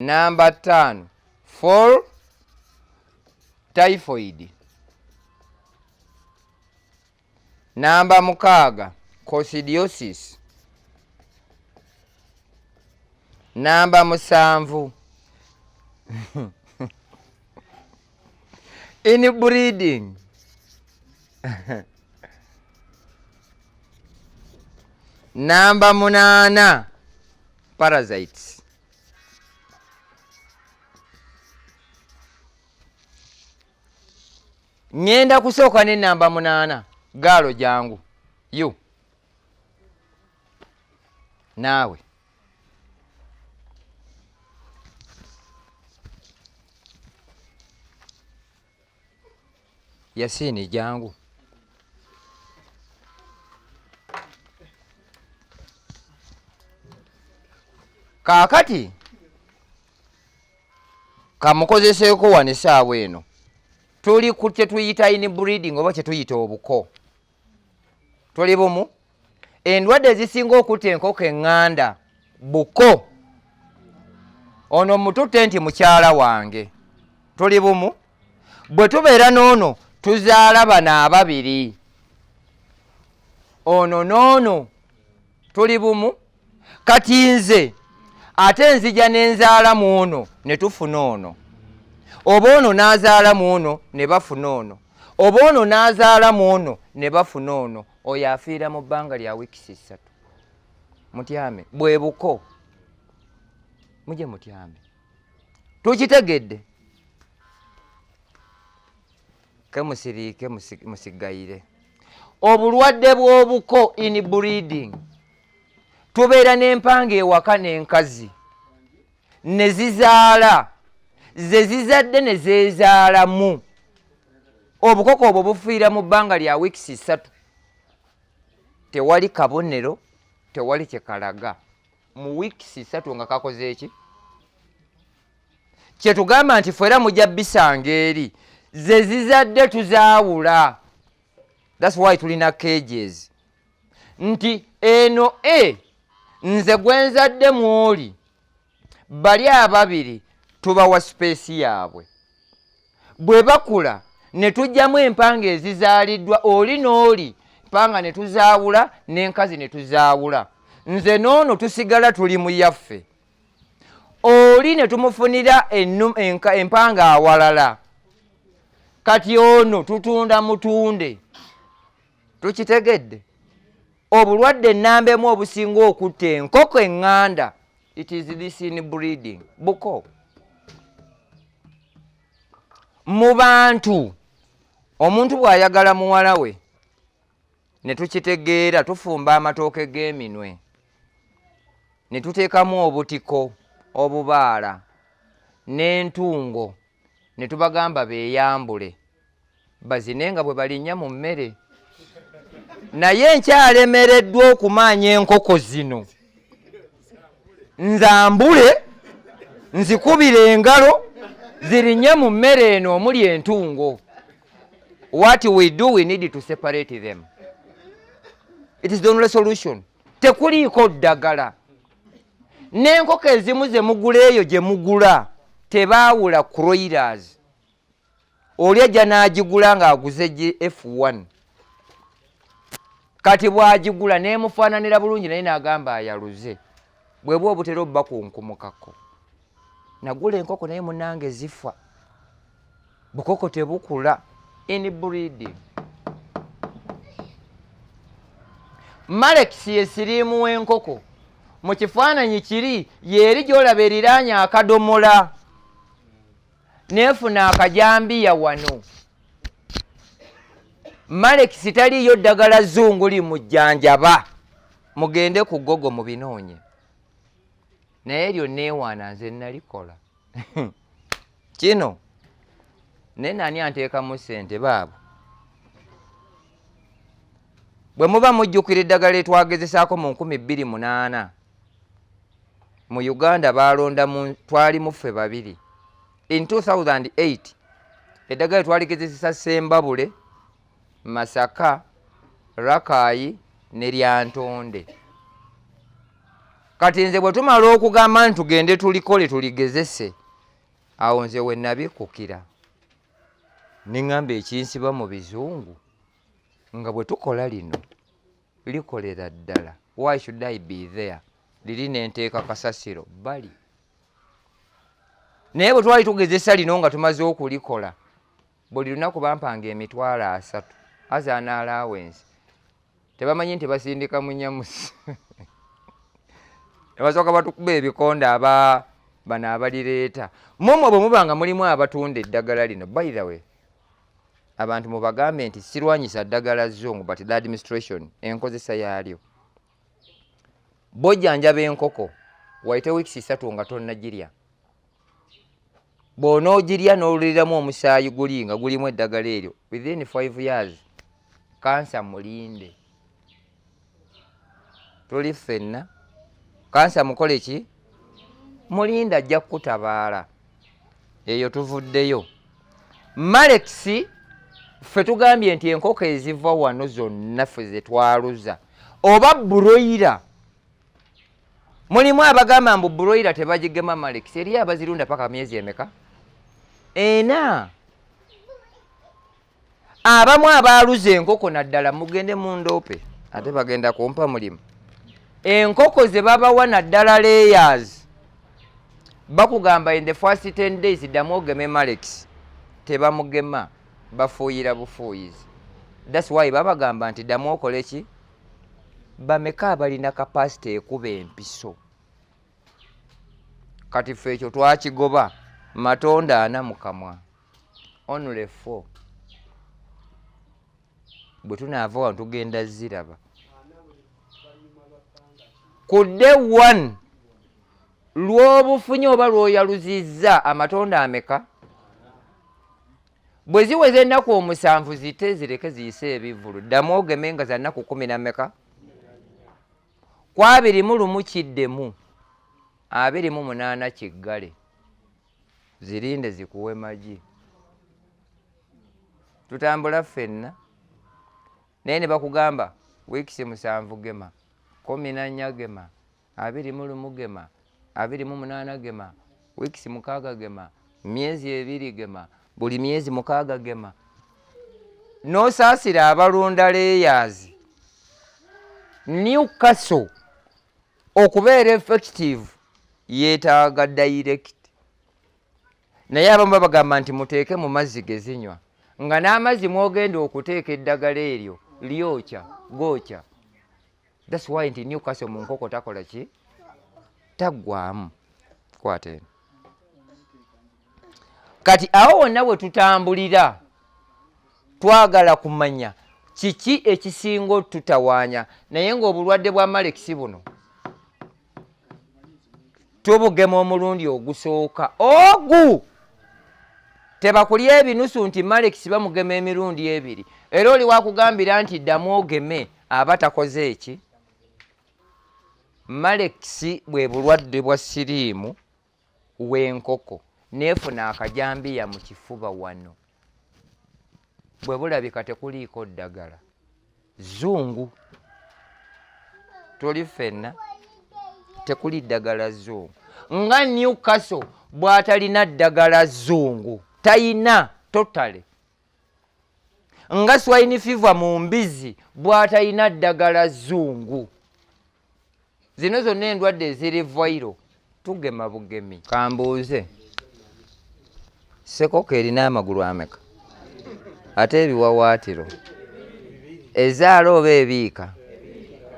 Number 5 for typhoid. Number 6 coccidiosis. Number 7 inbreeding. Number 8 parasites. Ngenda kusooka ne namba 8 gaalo jangu you naawe Yasini jangu kaakati kamukozeseeko wano essaawa eno tuli ku kye tuyita inbreeding oba kye tuyita obuko. Tuli bumu? Endwadde ezisinga okutta enkoko eŋŋanda buko. Ono mututte nti mukyala wange. Tuli bumu? Bwe tubeera n'ono tuzaala bano ababiri. Ono n'ono. Tuli bumu? Kati nze ate nzija n'enzaalamu ono ne tufuna ono. Oba ono n'azaalamu ono ne bafuna ono. Oba ono n'azaalamu ono ne bafuna ono. Oyo afiira mu bbanga lya wiikisi 3. Mutyame. Bwe buko. Muje mutyame. Tukitegedde. Kemusiriike musigayire. Obulwadde bw'obuko inbreeding. Tubeera n'empanga ewaka n'enkazi. Ne zizaala. Ze zizadde ne zeezaalamu. Obukoko obwo bufiira mu bbanga lya wiikisi 3. Tewali kabonero, tewali kyekalaga. Mu wiikisi 3 nga kakoze eki? Kye tugamba nti fera mujja bisanga eri. Ze zizadde tuzaawula. That's why tulina cages. Nti eno nze gwenzadde mwoli. Bali ababiri tubawa space yaabwe. Bwe bakula ne tujjamu empanga ezizaaliddwa oli n'oli. Panga ne tuzaawula n'enkazi ne tuzaawula. Nze n'ono tusigala tuli mu yaffe. Oli ne tumufunira empanga awalala. Kati ono tutunda mutunde. Tukitegedde. Obulwadde ennambemu obusinga okutta enkoko eŋŋanda. It is this inbreeding. Buko. Mu bantu omuntu bw'ayagala muwala we ne tukitegeera tufumba amatooke g'eminwe ne tuteekamu obutiko obubaala n'entungo ne tubagamba beeyambule bazinenga bwe balinnya mu mmere. Naye nkyalemereddwa okumaanya enkoko zino nzambule nzikubire engalo zirinnye mu mmere eno omuli entungo. What we do, we need to separate them. It is the only solution. Tekuliiko ddagala. N'enkoko ezimu ze mugula eyo gye mugula tebaawula croilers. Oli ajja n'agigula ng'aguze F1. Kati bw'agigula n'emufaananira bulungi naye n'agamba ayaluze. Bwe bwa obutera obba kunkumukako. Nagula enkoko naye munnange zifa. Bukoko tebukula. Inbreeding. Malekisi yesiriimu w'enkoko. Mu kifaananyi kiri yeeri gy'olaba eriraanya akadomola. Neefuna akajambiya wano. Malekisi taliyo ddagala zzungu limujjanjaba. Mugende ku Google mubinoonye. Naye eryo neewaana nze nalikola. Kino naye nani anteekamu ssente baabo? Bwe muba mujjukira eddagala etwagezesaako mu 2008 mu Uganda balonda twali mu ffe babiri. In 2008 eddagala twaligezesa Sembabule, Masaka, Rakai ne Lyantonde. kati nze bwe tumala okugamba nti tugende tulikole tuligezese, awo nze we nabikukira niŋŋamba ekinsiba mu bizungu nga bwe tukola lino likolera ddala. Why should I be there? Liri nenteeka kasasiro bali. Naye bwe twali tugezesa lino nga tumaze okulikola, buli lunaku bampanga $300 as an allowance. Tebamanyi nti basindika mu nnyamusi. Ne basooka batukuba ebikonda bano abalireeta. Mmwe bwe muba nga mulimu abatunda eddagala lino, by the way, abantu mubagambe nti sirwanyisa ddagala zzungu, but the administration enkozesa yaalyo. Bw'ojjanjaba enkoko wayite weeks 3 nga tonnagirya. Bw'onoogirya n'oluliramu omusaayi guli nga gulimu eddagala eryo, within 5 years kansa mulinde. Tuli ffenna kansa mukole ki? Mulinda ajja kutabaala. Eyo tuvuddeyo. Malekisi ffe tugambye nti enkoko eziva wano zonna ffe ze twaluza oba buroira. Mulimu abagamba mbu buroira tebagigema malekisi. Eriyo abazirunda paka myezi emeka? 4. Abamu abaaluza enkoko naddala mugende mundoope ate bagenda kumpa mulimu. Enkoko ze babawa naddala layers bakugamba in the first 10 days ddamu ogeme malekisi. Tebamugema, bafuuyira bufuuyizi. That's why babagamba nti ddamu okole ki? Bameka abalina kapasite ekuba empiso. Kati ffe ekyo twakigoba matonda 4 mu kamwa. Only 4. Bwe tunaava wano tugenda ziraba. Ku day 1 lw'obufunye oba lw'oyaluzizza amatonda ameka? Bwe ziweze ennaku 7 zite zireke ziyise ebivulu. Ddamu ogeme nga za nnaku 10 na meka? Ku 21 kiddemu, 28 kiggale. Zirinde zikuwe magi. Tutambula ffenna. Naye ne bakugamba weeks 7 gema, 14 gema, 21 gema, 28 gema, weeks 6 gema, myezi 2 gema, buli myezi 6 gema. N'osaasira abalunda layers. Newcastle okubeera effective yeetaaga direct. Naye abamu babagamba nti muteeke mu mazzi gezinywa, nga n'amazzi mwogenda okuteeka eddagala eryo lyokya gookya. That's why nti Newcastle mu nkoko takola ki? Taggwamu. Kwata eno. Kati awo wonna we tutambulira twagala kumanya kiki ekisinga otutawaanya. Naye ng'obulwadde bwa malekisi buno tubugema omulundi ogusooka ogu. Tebakulya ebinusu nti malekisi bamugema emirundi 2. Era oli wakugambira nti ddamu ogeme aba takoze eki? Malekisi bwe bulwadde bwa siriimu w'enkoko neefuna akajambiya mu kifuba wano. Bwe bulabika tekuliiko ddagala. Zungu. Tuli ffenna tekuli ddagala zungu. Nga Newcastle bw'atalina ddagala zungu tayina totale. Nga swine fever mu mbizi bw'atalina ddagala zungu. Zino zonna endwadde eziri viral tugema bugemi. Kambuuze, Sekoko erina amagulu ameka? Ate ebiwawaatiro ezaala oba ebiika?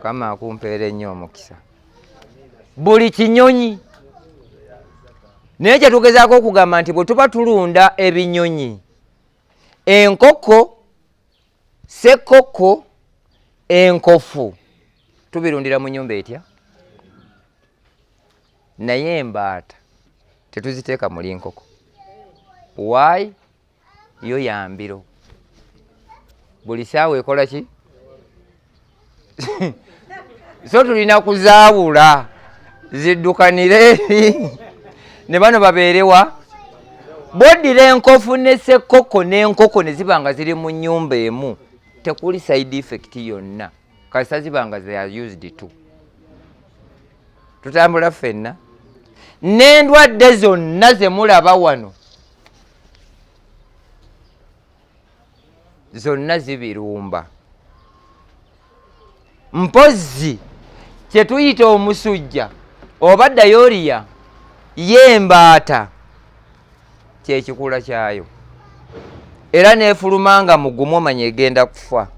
Kama akumpeera ennyo omukisa. Buli kinyonyi. Naye kye tugezaako okugamba nti bwe tuba tulunda ebinyonyi, enkoko, ssekoko, enkofu tubirundira mu nnyumba etya? Naye embaata tetuziteeka muli nkoko. Why? Yo yambiro. Buli saawa ekola ki? So tulina kuzaawula ziddukanire ne bano babeerewa. Bw'oddira enkofu ne ssekoko n'enkoko ne ziba nga ziri mu nnyumba emu tekuli side effect yonna kasita ziba nga they are used to. tutambula ffenna n'endwadde zonna ze mulaba wano zonna zibirumba. Mpozzi kye tuyita omusujja oba dayoriya y'embaata kyekikula kyayo, era neefulumanga mugumu omanya egenda kufa.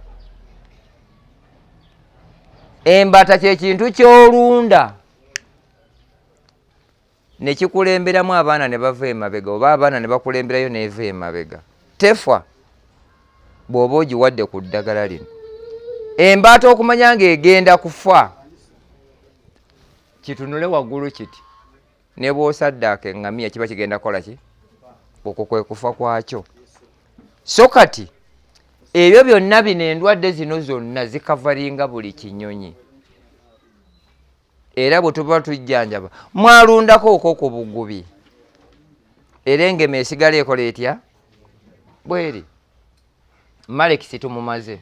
Embaata kye kintu ky'olunda ne kikulemberamu abaana ne bava emabega oba abaana ne bakulemberayo neeva emabega. Tefa bw'oba ogiwadde ku ddagala lino. Embaata okumanya ng'egenda kufa, kitunule waggulu kiti ne bw'osaddaaka eŋŋamiya kiba kigenda kukola ki? Okwo kwe kufa kwakyo. So kati ebyo byonna bino endwadde zino zonna zikavalinga buli kinyonyi. Era bwe tuba tujjanjaba mwalundako okwo ku bugubi, era engema esigala ekola etya? Bweri Malekisi tumumaze.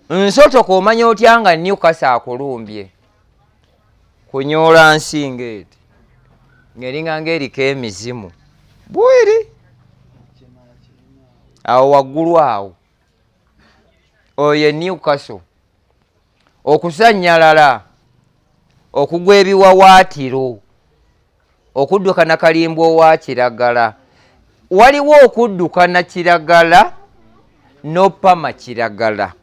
Nsotoka omanya otya nga Newcastle akulumbye? Kunyoola nsinga eti ng'eringa ng'eriko emizimu bweri awo waggulu awo. Oyo Newcastle okusanyalala, okugwa ebiwawaatiro, okuddukana kalimbwa owa kiragala. Waliwo okuddukana kiragala n'opama kiragala.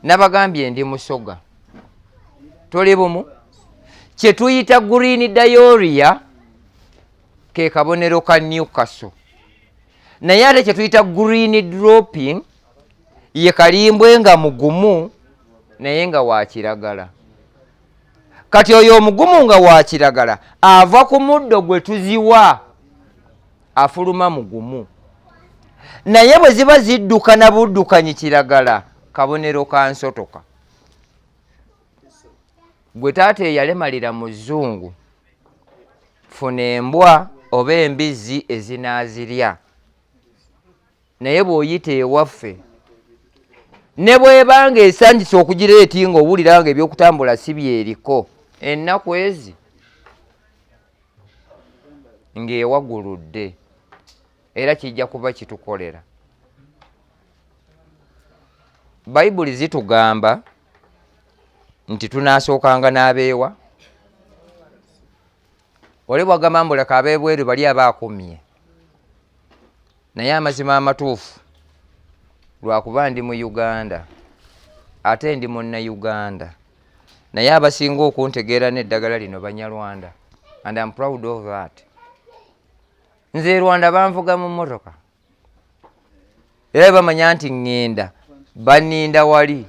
Nabagambye ndi musoga, tuli bumu. Kye tuyita green diarrhea ke kabonero ka Newcastle, naye ate kye tuyita green dropping ye kalimbwe nga mugumu naye nga wa kiragala. Kati oyo omugumu nga wa kiragala ava ku muddo gwe tuziwa afuluma mugumu, naye bwe ziba ziddukana buddukanyi kiragala kabonero ka nsotoka. Gwe taata eyalemalira muzungu, funa embwa oba embizzi ezinaazirya, naye bw'oyita ewaffe ne bw'ebanga esangisa okugireeti ng'owulira nga ebyokutambula si byeriko, ennaku ezi ng'ewaguludde, era kijja kuba kitukolera. Bayibuli zitugamba nti tunaasookanga n'abeewa. Oli bwagamba mbu leka ab'ebweru bali abaakumye, naye amazima amatuufu lwakuba ndi mu Uganda ate ndi munnayuganda, naye abasinga okuntegeera n'eddagala lino Banyarwanda, and I'm proud of that. Nze Rwanda banvuga mu mmotoka era bamanya nti ŋŋenda banninda wali,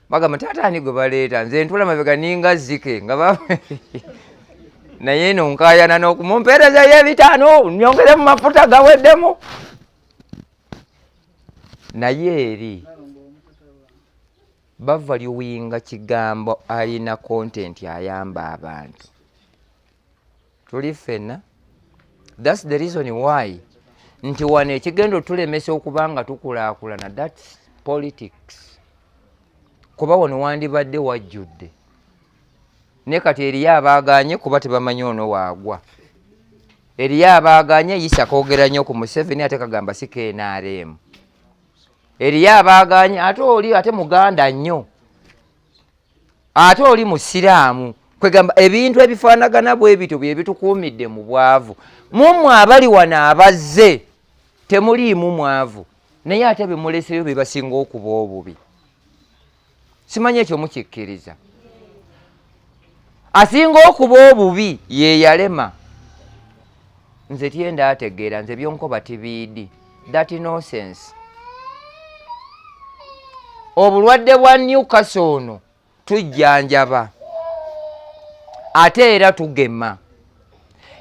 bagamba taata ani gwe baleeta, nze ntula mabega ninga zike nga naye eno nkayana n'okumumpeerezayo ebitaano nyongere mu mafuta gaweddemu. Naye eri bavaluinga kigambo alina content ayamba abantu. Tuli ffenna. That's the reason why nti wano ekigenda otulemesa okuba nga tukulaakulana, that's politics. Kuba wano wandibadde wajjudde ne kati eriyo abaaganye kuba tebamanyi ono waagwa, eriyo abaaganye Issa koogera nnyo ku Museveni ate kagamba si KNRM, eriyo abaaganye ate oli ate muganda nnyo, ate oli musiraamu, kwegamba ebintu ebifaanagana bwe bityo bye bitukuumidde mu bwavu. Mummwe abali wano abazze temuliimu mwavu, naye ate bemuleseyo be basinga okuba obubi. Simanyi ekyo mukikkiriza. Asinga okuba obubi ye yalema. Nze tyenda ategeera, nze byonkoba tibiidi. That nonsense. Obulwadde bwa Newcastle ono tujjanjaba ate era tugema.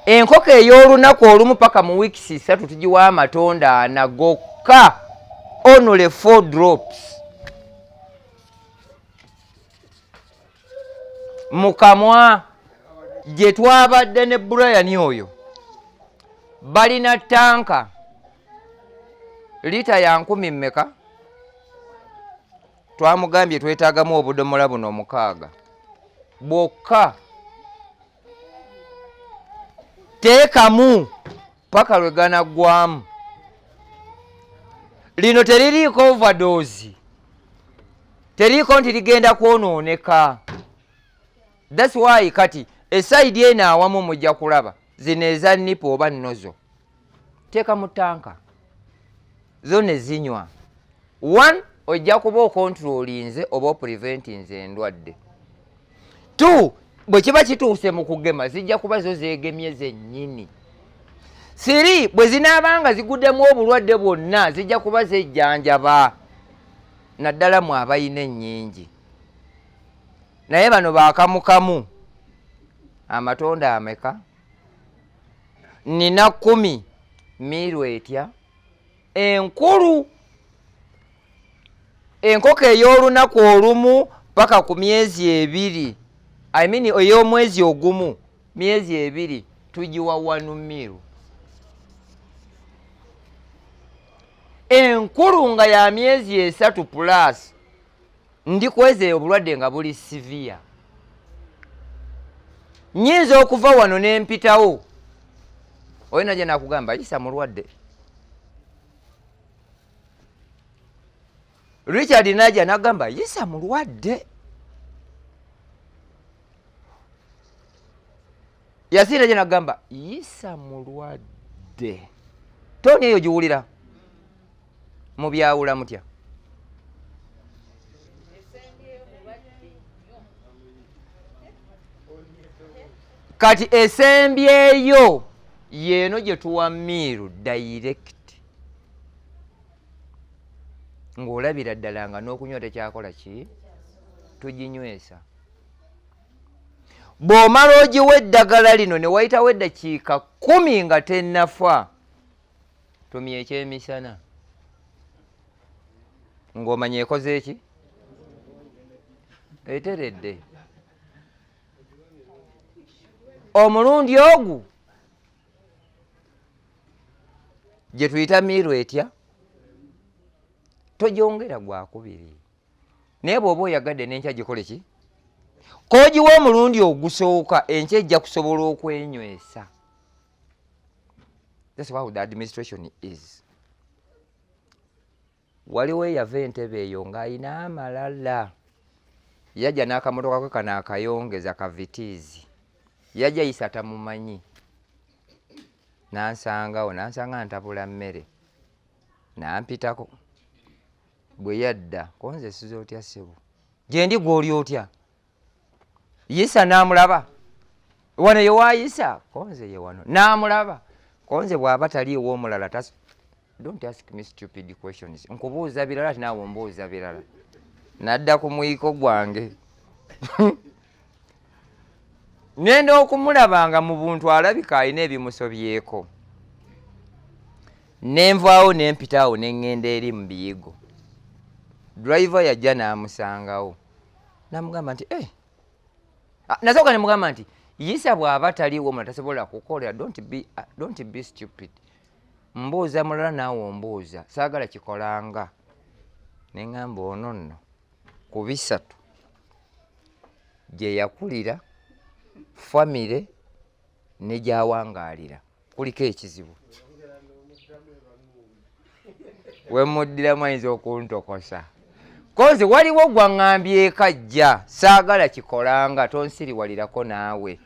Enkoko ey'olunaku olumu paka mu wiikisi 3 tugiwa amatonda 4 gokka, only 4 drops. Mukamwa gye twabadde ne Brian oyo balina tanka lita ya 10 mmeka, twamugambye twetaagamu obudomola buno 6 bwokka teekamu paka lwe ganaggwamu. Lino teririiko overdose, teriiko nti ligenda kwonooneka. That's why kati esaidi eno awamu mujja kulaba zino eza nipo oba nnozo, teeka mu ttanka zo ne zinywa. One, ojja kuba okontrolinze oba opreventinze endwadde. Two, bwe kiba kituuse mu kugema zijja kuba zo zeegemye zennyini. Three, bwe zinaabanga ziguddemu obulwadde bwonna zijja kuba zejjanjaba, naddala mu abayina ennyingi. Naye bano baakamukamu amatonda ameka? Nina 10 miiru etya enkulu. Enkoko ey'olunaku olumu paka ku myezi 2, I mean ey'omwezi ogumu myezi 2, tugiwa 1 miiru. Enkulu nga ya myezi 3 plus ndi kweze obulwadde nga buli severe. Nyinza okuva wano n'empitawo, oyo najja nakugamba yisa mulwadde. Richard najja nagamba yisa mulwadde. Yasira najja nagamba yisa mulwadde. Toni eyo giwulira mu byawula mutya? Kati esembyeyo yeeno gye tuwa miiru direct, ng'olabira ddala nga n'okunywa tekyakola ki? Tuginywesa. Bw'omala ogiwa eddagala lino ne wayitawo eddakiika 10 nga tennafa, tumya ekyemisana ng'omanya ekoze eki? Eteredde. Omulundi ogu gye tuyita miiru etya? Togyongera gwa 2. Naye bw'oba oyagadde n'enkya gikole ki? K'ogiwa omulundi ogusooka enkya ejja kusobola okwenywesa. That's how the administration is. Waliwo eyava entebe eyo ng'ayina amalala. Yajja n'akamotoka kwe kano akayongeza kavitiizi. Yajja yisa tamumanyi. Nansangawo, nansanga ntabula mmere. Nampitako. Bwe yadda, konze size otya ssebo. Gye ndi gw'oli otya? Yisa n'amulaba. Wano ye waayisa? Konze ye wano. N'amulaba. Konze bw'aba taliiwo omulala tas. Don't ask me stupid questions. Nkubuuza birala ati naawe ombuuza birala. Nadda ku mwiko gwange. Nenda okumulabanga mu buntu alabika alina ebimusobyeko. Nenvaawo nempitaawo neŋŋenda eri mu biyigo. Driver yajja n'amusangawo. Namugamba nti nasooka ne mugamba nti yisa bw'aba taliiwo omulala tasobola kukolera. Don't be stupid. Mbuuza mulala naawe ombuuza. Saagala kikolanga. Ne ŋŋamba ono nno ku 3 gye yakulira, famire ne gy'awangaalira kuliko ekizibu. We muddiramu ayinza okuntokosa. Koze waliwo gwaŋŋambye ekajja saagala kikolanga, tonsiriwalirako naawe.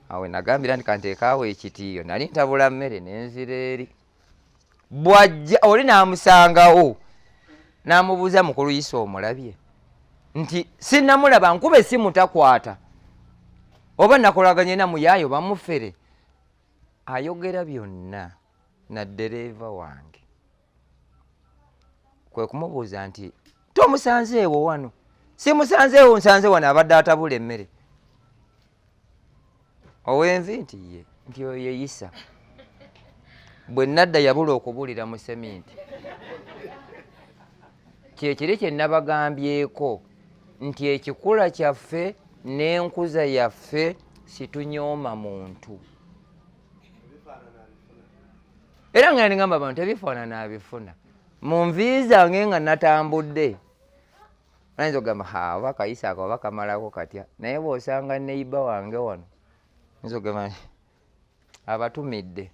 Awe nagambira nti kanteekaawo ekitiiyo, nali ntabula mmere n'enzira eri. Bw'ajja oli n'amusangawo n'amubuuza mukulu yisa omulabye nti sinnamulaba, nkube essimu takwata oba nakolaganye na muyaayo bamufere. Ayogera byonna na ddereeva wange. Kwe kumubuuza nti tomusanzeewo wano? Simusanzeewo, nsanze wano abadde atabula emmere. Ow'envi nti ye nti oyo yeyisa. Bwe nadda yabula okubulira mu seminti. Kyekiri kye nabagambyeko nti ekikula kyaffe n'enkuza yaffe situnyooma muntu. Era nga ningamba abantu tebifaanana abifuna. Mu nvi zange nga natambudde ayinza okugamba oba kayisa ako oba kamalako katya, naye bw'osanga neiba wange wano ayinza okugamba abatumidde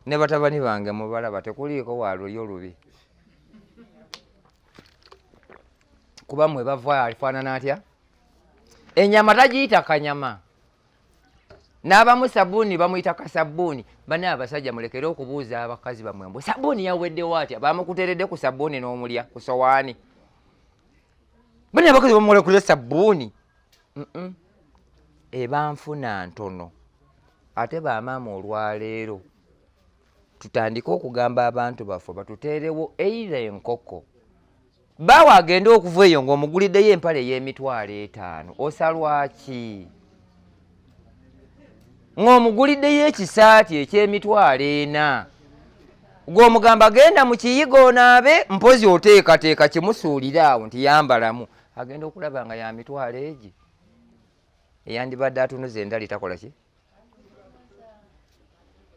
ne batabani bange mubalaba tekuliiko waluli olubi kuba mwe bava alifaanana atya enyama tagiyita kanyama n'abamu sabbuuni bamuyita kasabbuuni bane abasajja mulekere okubuuza abakazi bamwe mbwe sabbuuni yaweddewo atya bamukuteredde ku sabbuuni n'omulya ku sowaani bane abakazi bamulekulira sabbuuni eba nfuna ntono ate bamaama olwaleero tutandike okugamba abantu baffe batuteerewo eira enkoko bawa agenda okuva eyo ng'omuguliddeyo empale ey'emitwalo 5 osalwaki ng'omuguliddeyo ekisaati eky'emitwalo 4 gw'omugamba genda mu kiyigo onaabe mpozi oteekateeka kimusuulira awo nti yambalamu agenda okulaba nga ya mitwalo egi eyandibadde atunuza endali takola ki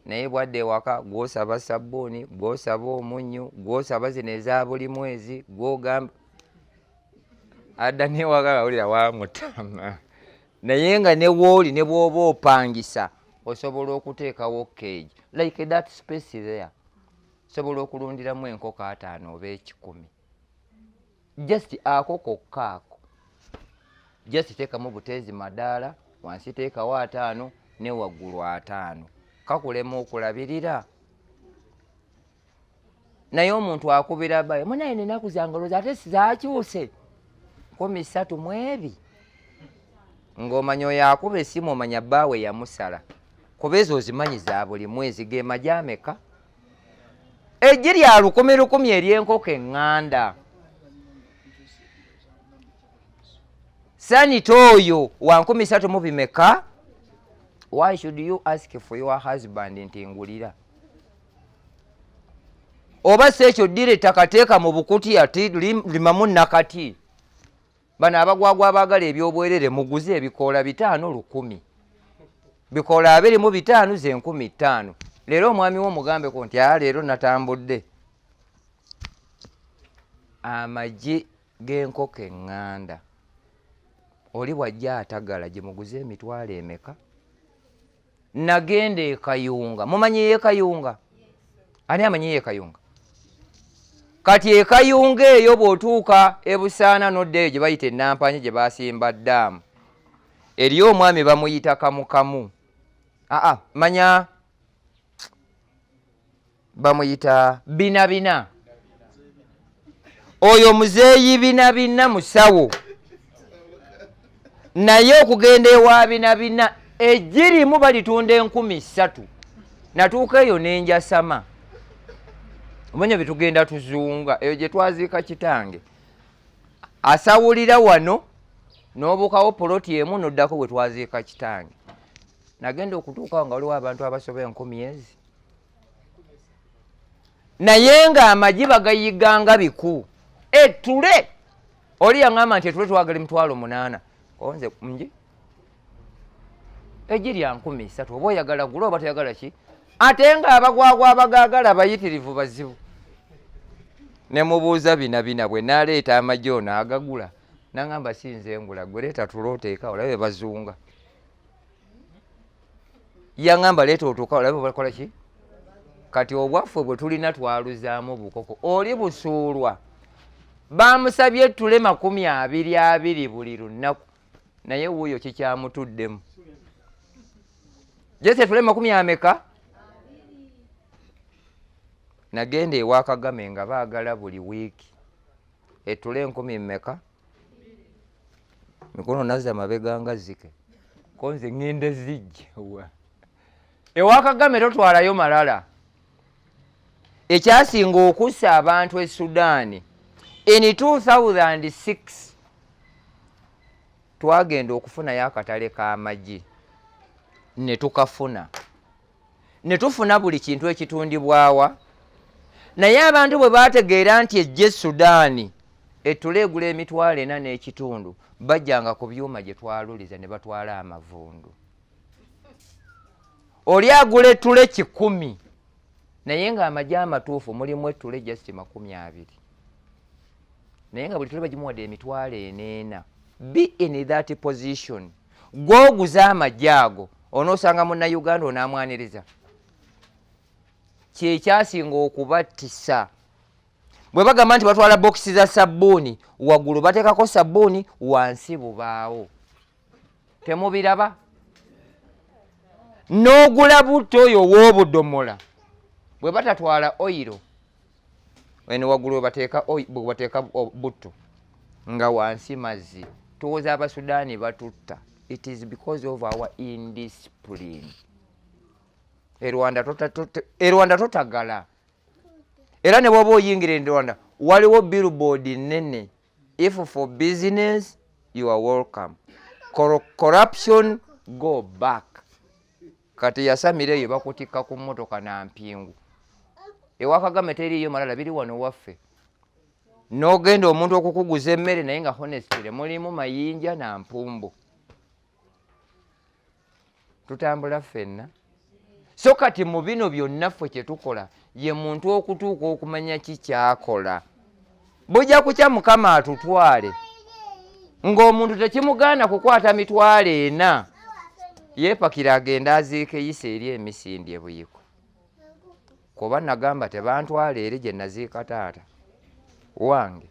naye bwadde ewaka gw'osaba sabbuuni gw'osaba omunnyu gw'osaba zino eza buli mwezi gw'ogamba adda newaka awulira wamutama naye nga ne wooli ne bw'oba opangisa osobola okuteekawo cage like that space there osobola okulundiramu enkoko 5 oba 10 just ako kokka ako just teekamu buteezi madaala wansi teekawo 5 ne waggulu 5 kakulema okulabirira naye omuntu akubira baye munaye nenaku zangaloza ate zakyuse 13 mu 2 ng'omanya oyo akuba essimu omanya bbaawe yamusala kuba ezo ozimanyi za buli mwezi ge majameka eggi lya 1,000 ery'enkoko eŋŋanda sanita oyo wa 13 mu bimeka. Why should you ask for your husband nti ngulira oba si ekyo ddira ettakateeka mu bukuti ati limamu nakati bano abagwagwa abaagala ebyobwerere muguze ebikoola 5 1,000 bikoola 25 ze 15,000 leero omwami wo mugambeko nti leero natambudde amagi g'enkoko eŋŋanda oli bwajja atagala gye muguze emitwalo emeka nagenda ekayunga mumanyi ekayunga ani amanyi ekayunga kati ekayunga eyo bw'otuuka ebusaana n'oddeeyo gye bayita ennampanye gye basimba ddaamu eri omwami bamuyita kamukamu manya bamuyita binabina oyo muzeeyi binabina musawo naye okugenda ewa binabina ejjirimu balitunda 3,000 natuuka eyo nenjasama omanya betugenda tuzunga eyo gye twaziika kitange asawulira wano n'obukawo poloti emu noddako bwe twaziika kitange nagenda okutuukawo nga waliwo abantu abasoba 10,000 naye nga amagi bagayiganga biku ettule oli yaŋŋamba nti ettule twagala 8,000 konze nji eggi lya 3,000 oba oyagala gula oba toyagala ki ate nga abagwagwa abagaagala bayitirivu bazibu ne mubuuza binabina bwe naleeta amagi ono agagula naŋŋamba sinze ngula gwe leeta tula oteeka olabe bazunga yaŋŋamba leeta otuuka olabe bakola ki kati obwaffe bwe tulina twaluzaamu bukoko oli busuulwa bamusabye ettule 20 buli lunaku naye wuuyo kikyamutuddemu jese ettule 20 ameka nagenda ewa Kagame nga baagala buli wiiki ettule 10,000 mmeka mikono nazza mabega nga zike konze ŋŋenda zijjawa ewa Kagame totwalayo malala ekyasinga okussa abantu e Sudaani in 2006 twagenda okufunayo akatale k'amagi ne tukafuna ne tufuna buli kintu ekitundibwawa naye abantu bwe baategeera nti ejje Sudaani ettule egula 4,000 bajjanga ku byuma gye twaluliza ne batwala amavundu oli agula ettule 10 naye nga amagi amatuufu mulimu ettule just 20 naye nga buli tule bagimuwadde 4,000. Be in that position gw'oguza amagi ago onoosanga munnayuganda onaamwaniriza. Kyekyasinga okubattisa. Bwe bagamba nti batwala bokisi za sabbuuni, waggulu bateekako sabbuuni, wansi bubaawo. Temubiraba? N'ogula butto oyo w'obudomola bwe batatwala oyiro, eno waggulu bwe bateeka butto nga wansi mazzi, tuwoza Abasudaani batutta. It is because of our indiscipline. E Rwanda totagala. Era ne bw'oba oyingira e Rwanda waliwo billboard nnene. If for business, you are welcome. Corruption, go back. Kati yasamira eyo bakutikka ku mmotoka na mpingu. Ewa Kagame teriyo malala, biri wano waffe. N'ogenda omuntu okukuguza emmere naye nga honestly mulimu mayinja na mpumbu. Tutambula ffenna. So kati mu bino byonna ffe kye tukola ye muntu okutuuka okumanya ki kyakola. Bujja kukya Mukama atutwale ng'omuntu tekimugaana kukwata mitwalo 4 yeepakira agenda aziike yise eri emisindi e Buyiko. Kuba nagamba tebantwala eri gye naziika taata wange.